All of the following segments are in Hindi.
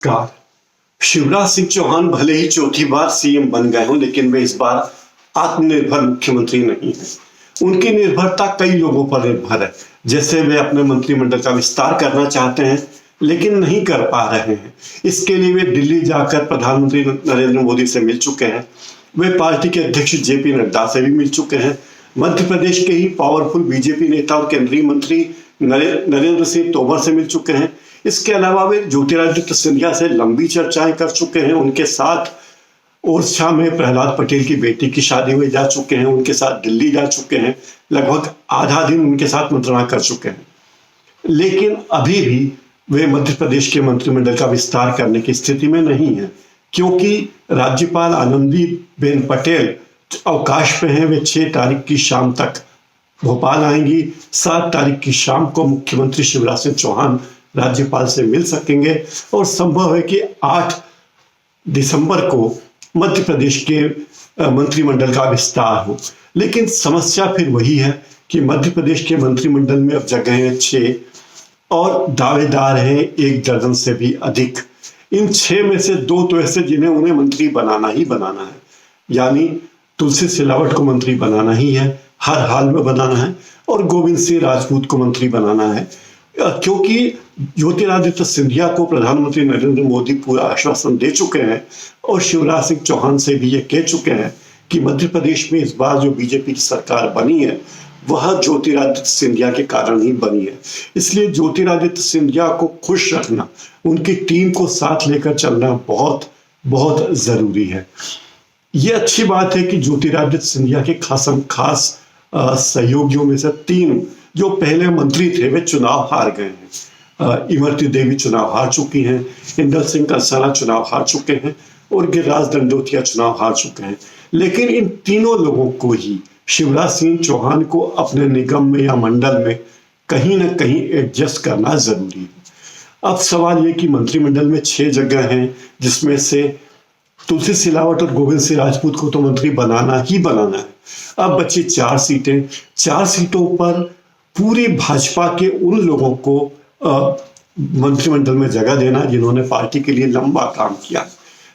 का शिवराज सिंह चौहान भले ही चौथी बार सीएम बन गए हों, लेकिन वे इस बार आत्मनिर्भर मुख्यमंत्री नहीं है। उनकी निर्भरता कई लोगों पर निर्भर है। जैसे वे अपने मंत्रिमंडल का विस्तार करना चाहते हैं, लेकिन नहीं कर पा रहे हैं। इसके लिए वे दिल्ली जाकर प्रधानमंत्री नरेंद्र मोदी से मिल चुके हैं। वे पार्टी के अध्यक्ष जेपी नड्डा से भी मिल चुके हैं। मध्य प्रदेश के ही पावरफुल बीजेपी नेता और केंद्रीय मंत्री नरेंद्र सिंह तोमर से मिल चुके हैं। इसके अलावा वे ज्योतिरादित्य सिंधिया से लंबी चर्चाएं कर चुके हैं। उनके साथ ओरछा में प्रहलाद पटेल की बेटी की शादी में जा चुके हैं। उनके साथ दिल्ली जा चुके हैं। लगभग आधा दिन उनके साथ मंत्रणा कर चुके हैं। लेकिन अभी भी वे मध्य प्रदेश के मंत्रिमंडल का विस्तार करने की स्थिति में नहीं है, क्योंकि राज्यपाल आनंदीबेन पटेल अवकाश पे हैं। वे 6 तारीख की शाम तक भोपाल आएंगी। 7 तारीख की शाम को मुख्यमंत्री शिवराज सिंह चौहान राज्यपाल से मिल सकेंगे और संभव है कि 8 दिसंबर को मध्य प्रदेश के मंत्रिमंडल का विस्तार हो। लेकिन समस्या फिर वही है कि मध्य प्रदेश के मंत्रिमंडल में अब जगह है 6 और दावेदार हैं 1 दर्जन से भी अधिक। इन 6 में से 2 तो ऐसे जिन्हें उन्हें मंत्री बनाना ही बनाना है, यानी तुलसी सिलावट को मंत्री बनाना ही है, हर हाल में बनाना है, और गोविंद सिंह राजपूत को मंत्री बनाना है। क्योंकि ज्योतिरादित्य सिंधिया को प्रधानमंत्री नरेंद्र मोदी पूरा आश्वासन दे चुके हैं और शिवराज सिंह चौहान से भी ये कह चुके हैं कि मध्य प्रदेश में इस बार जो बीजेपी की सरकार बनी है वह ज्योतिरादित्य सिंधिया के कारण ही बनी है। इसलिए ज्योतिरादित्य सिंधिया को खुश रखना, उनकी टीम को साथ लेकर चलना बहुत बहुत जरूरी है। ये अच्छी बात है कि ज्योतिरादित्य सिंधिया के खास सहयोगियों में से 3 जो पहले मंत्री थे वे चुनाव हार गए हैं। इमरती देवी चुनाव हार चुकी हैं, इंदर सिंह कंसाना चुनाव हार चुके हैं और गिरिराज दंडोतिया चुनाव हार चुके हैं। लेकिन इन तीनों लोगों को ही शिवराज सिंह चौहान को अपने निगम में या मंडल में कहीं ना कहीं एडजस्ट करना जरूरी है। अब सवाल ये कि मंत्रिमंडल में 6 जगह हैं, जिसमें से तुलसी सिलावट और गोविंद सिंह राजपूत को तो मंत्री बनाना ही बनाना है। अब बची 4 सीटें। 4 सीटों पर पूरी भाजपा के उन लोगों को मंत्रिमंडल में जगह देना जिन्होंने पार्टी के लिए लंबा काम किया।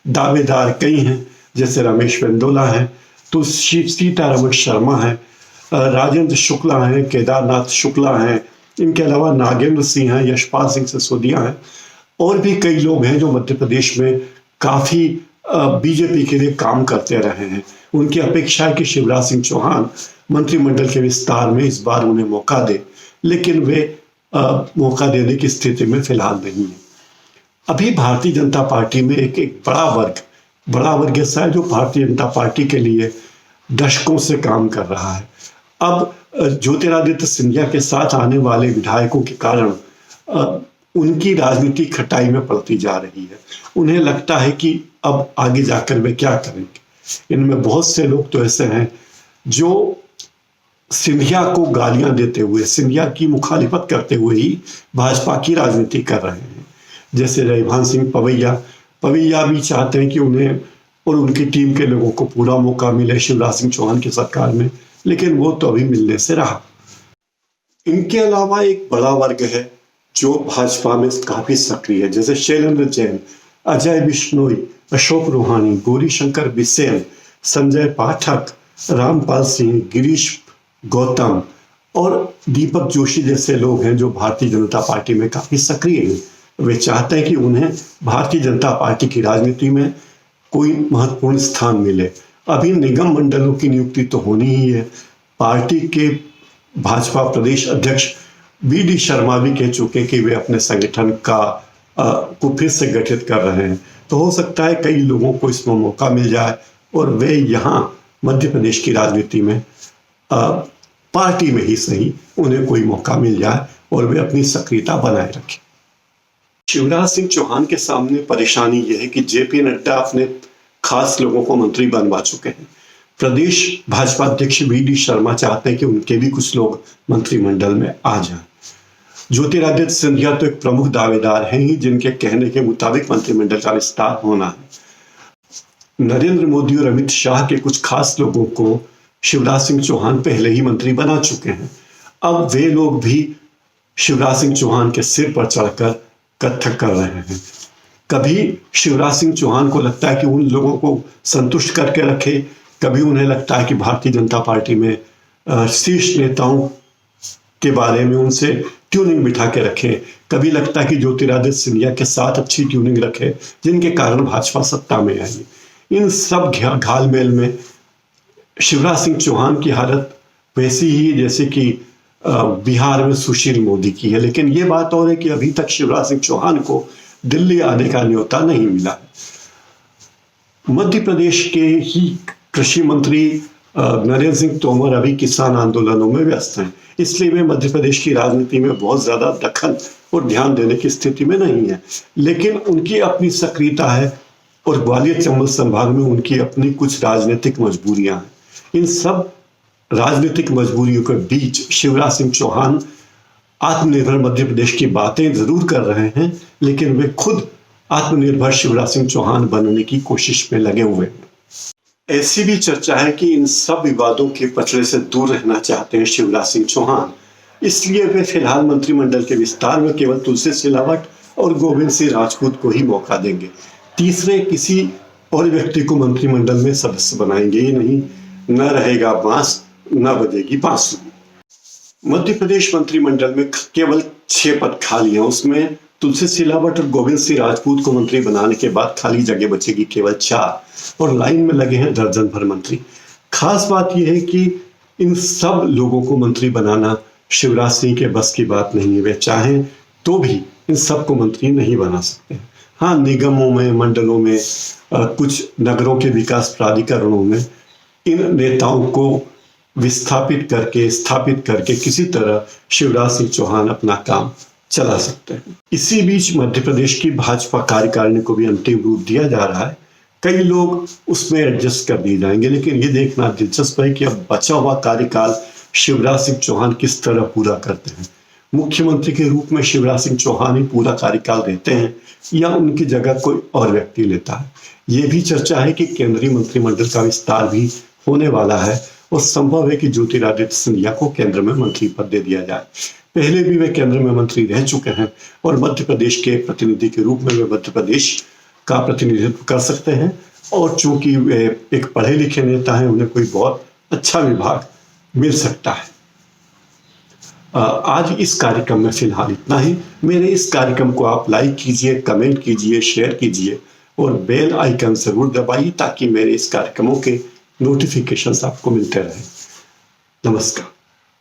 दावेदार कई हैं, जैसे रमेश वेंदोला है, तो सीतारमण शर्मा है, राजेंद्र शुक्ला हैं, केदारनाथ शुक्ला हैं, इनके अलावा नागेंद्र सिंह हैं, यशपाल सिंह सिसोदिया हैं, और भी कई लोग हैं जो मध्य प्रदेश में काफी बीजेपी के लिए काम करते रहे हैं। उनकी अपेक्षा है कि शिवराज सिंह चौहान मंत्रिमंडल के विस्तार में इस बार उन्हें मौका दे, लेकिन वे मौका देने की स्थिति में फिलहाल नहीं है। अभी भारतीय जनता पार्टी में एक बड़ा वर्ग ऐसा है जो भारतीय जनता पार्टी के लिए दशकों से काम कर रहा है। अब ज्योतिरादित्य सिंधिया के साथ आने वाले विधायकों के कारण उनकी राजनीति खटाई में पड़ती जा रही है। उन्हें लगता है कि अब आगे जाकर वे क्या करेंगे। इनमें बहुत से लोग तो ऐसे हैं जो सिंधिया को गालियां देते हुए, सिंधिया की मुखालिफत करते हुए ही भाजपा की राजनीति कर रहे हैं। जैसे रविभान सिंह पवैया भी चाहते हैं कि उन्हें और उनकी टीम के लोगों को पूरा मौका मिले शिवराज सिंह चौहान की सरकार में, लेकिन वो तो अभी मिलने से रहा। इनके अलावा एक बड़ा वर्ग है जो भाजपा में काफी सक्रिय है, जैसे शैलेंद्र जैन, अजय बिश्नोई, अशोक रोहानी, गौरीशंकर बिसेन, संजय पाठक, रामपाल सिंह, गिरीश गौतम और दीपक जोशी जैसे लोग हैं जो भारतीय जनता पार्टी में काफी सक्रिय हैं। वे चाहते हैं कि उन्हें भारतीय जनता पार्टी की राजनीति में कोई महत्वपूर्ण स्थान मिले। अभी निगम मंडलों की नियुक्ति तो होनी ही है। पार्टी के भाजपा प्रदेश अध्यक्ष वी.डी. शर्मा भी कह चुके कि वे अपने संगठन को फिर से गठित कर रहे हैं। तो हो सकता है कई लोगों को इसमें मौका मिल जाए और वे यहाँ मध्य प्रदेश की राजनीति में पार्टी में ही सही उन्हें कोई मौका मिल जाए और वे अपनी सक्रियता बनाए रखें। शिवराज सिंह चौहान के सामने परेशानी यह है कि जेपी नड्डा अपने खास लोगों को मंत्री बनवा चुके हैं। प्रदेश भाजपा अध्यक्ष वी.डी. शर्मा चाहते हैं कि उनके भी कुछ लोग मंत्रिमंडल में आ जाएं। ज्योतिरादित्य सिंधिया तो एक प्रमुख दावेदार हैं ही, जिनके कहने के मुताबिक मंत्रिमंडल का विस्तार होना है। नरेंद्र मोदी और अमित शाह के कुछ खास लोगों को शिवराज सिंह चौहान पहले ही मंत्री बना चुके हैं। अब वे लोग भी शिवराज सिंह चौहान के सिर पर चढ़कर कत्थक कर रहे हैं। कभी शिवराज सिंह चौहान को लगता है कि उन लोगों को संतुष्ट करके रखे, कभी उन्हें लगता है कि भारतीय जनता पार्टी में शीर्ष नेताओं के बारे में उनसे ट्यूनिंग बिठा के रखें, कभी लगता है कि ज्योतिरादित्य सिंधिया के साथ अच्छी ट्यूनिंग रखे जिनके कारण भाजपा सत्ता में आई। इन सब घालमेल में शिवराज सिंह चौहान की हालत वैसी ही जैसे कि बिहार में सुशील मोदी की है। लेकिन ये बात और है कि अभी तक शिवराज सिंह चौहान को दिल्ली आने का न्योता नहीं मिला। मध्य प्रदेश के ही कृषि मंत्री नरेंद्र सिंह तोमर अभी किसान आंदोलनों में व्यस्त हैं, इसलिए वे मध्य प्रदेश की राजनीति में बहुत ज्यादा दखल और ध्यान देने की स्थिति में नहीं है। लेकिन उनकी अपनी सक्रियता है और ग्वालियर चंबल संभाग में उनकी अपनी कुछ राजनीतिक मजबूरियां हैं। इन सब राजनीतिक मजबूरियों के बीच शिवराज सिंह चौहान आत्मनिर्भर मध्य प्रदेश की बातें जरूर कर रहे हैं, लेकिन वे खुद आत्मनिर्भर शिवराज सिंह चौहान बनने की कोशिश में लगे हुए हैं। ऐसी भी चर्चा है कि इन सब विवादों के पचड़े से दूर रहना चाहते हैं शिवराज सिंह चौहान, इसलिए वे फिलहाल मंत्रिमंडल के विस्तार में केवल तुलसी सिलावट और गोविंद सिंह राजपूत को ही मौका देंगे। तीसरे किसी और व्यक्ति को मंत्रिमंडल में सदस्य बनाएंगे ही नहीं। न रहेगा बांस न बजेगी बांसुरी। मध्य प्रदेश मंत्रिमंडल में केवल 6 पद खाली हैं, उसमें तुलसी सिलावट और गोविंद सिंह राजपूत को मंत्री बनाने के बाद खाली जगह बचेगी केवल 4 और लाइन में लगे हैं दर्जन भर मंत्री। खास बात यह है कि इन सब लोगों को मंत्री बनाना शिवराज सिंह के बस की बात नहीं है। वे चाहें तो भी इन सबको मंत्री नहीं बना सकते। हाँ, निगमों में, मंडलों में, कुछ नगरों के विकास प्राधिकरणों में इन नेताओं को विस्थापित करके, स्थापित करके किसी तरह शिवराज सिंह चौहान अपना काम चला सकते हैं। इसी बीच मध्य प्रदेश की भाजपा कार्यकारिणी को भी अंतिम रूप दिया जा रहा है। कई लोग उसमें एडजस्ट कर दिए जाएंगे, लेकिन ये देखना दिलचस्प है कि अब बचा हुआ कार्यकाल शिवराज सिंह चौहान किस तरह पूरा करते हैं। मुख्यमंत्री के रूप में शिवराज सिंह चौहान ही पूरा कार्यकाल रहते हैं या उनकी जगह कोई और व्यक्ति लेता है। ये भी चर्चा है कि केंद्रीय मंत्रिमंडल का विस्तार भी होने वाला है और संभव है कि ज्योतिरादित्य सिंधिया को केंद्र में मंत्री पद दे दिया जाए। पहले भी वे केंद्र में मंत्री रह चुके हैं और मध्य प्रदेश के प्रतिनिधि के रूप में वे मध्य प्रदेश का प्रतिनिधित्व कर सकते हैं। और चूंकि वे एक पढ़े लिखे नेता हैं, उन्हें कोई बहुत अच्छा विभाग मिल सकता है। आज इस कार्यक्रम में फिलहाल इतना ही। मेरे इस कार्यक्रम को आप लाइक कीजिए, कमेंट कीजिए, शेयर कीजिए और बेल आइकन जरूर दबाइए ताकि मेरे इस कार्यक्रमों के नोटिफिकेशंस आपको मिलते रहें। नमस्कार।